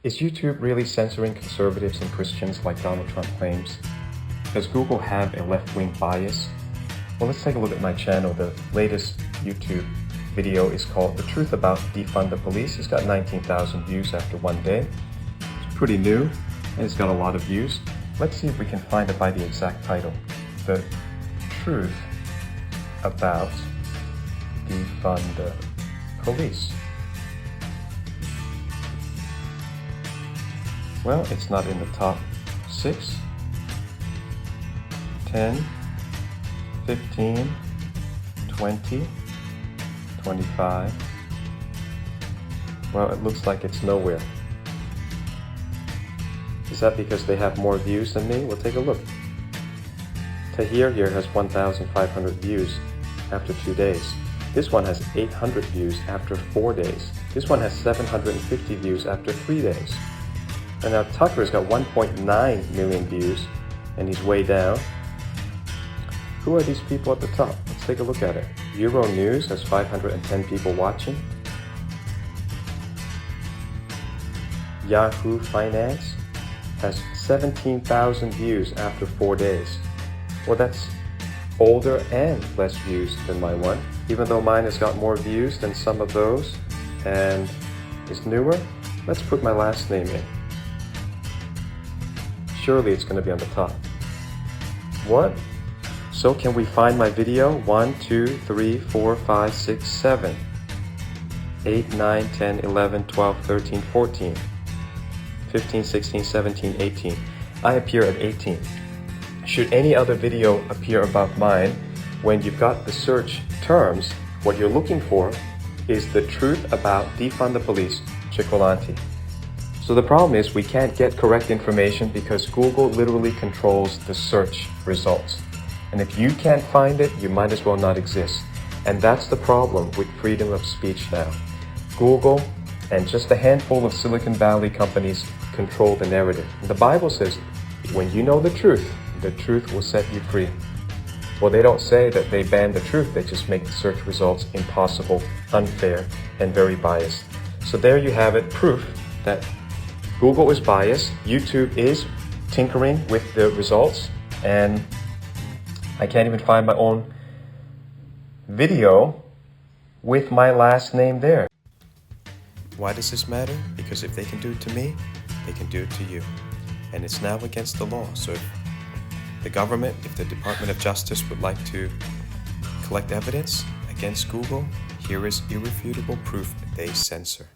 Is YouTube really censoring conservatives and Christians like Donald Trump claims? Does Google have a left-wing bias? Well, let's take a look at my channel. The latest YouTube video is called The Truth About Defund the Police. It's got 19,000 views after one day. It's pretty new and it's got a lot of views. Let's see if we can find it by the exact title. The Truth About Defund the Police. Well, it's not in the top 6, 10, 15, 20, 25. Well, it looks like it's nowhere. Is that because they have more views than me? We'll take a look. Tahir here has 1,500 views after 2 days. This one has 800 views after 4 days. This one has 750 views after 3 days. And now Tucker's got 1.9 million views, and he's way down. Who are these people at the top? Let's take a look at it. Euro News has 510 people watching. Yahoo Finance has 17,000 views after 4 days. Well, that's older and less views than my one. Even though mine has got more views than some of those and is newer, let's put my last name in. Surely it's going to be on the top. What? So can we find my video? 1, 2, 3, 4, 5, 6, 7, 8, 9, 10, 11, 12, 13, 14, 15, 16, 17, 18. I appear at 18. Should any other video appear above mine, when you've got the search terms, what you're looking for is the truth about defund the police, Cioccolanti. So the problem is we can't get correct information because Google literally controls the search results. And if you can't find it, you might as well not exist. And that's the problem with freedom of speech now. Google and just a handful of Silicon Valley companies control the narrative. And the Bible says, when you know the truth will set you free. Well, they don't say that they ban the truth, they just make the search results impossible, unfair, and very biased. So there you have it, proof that Google is biased, YouTube is tinkering with the results, and I can't even find my own video with my last name there. Why does this matter? Because if they can do it to me, they can do it to you. And it's now against the law. So if the government, if the Department of Justice would like to collect evidence against Google, here is irrefutable proof that they censor.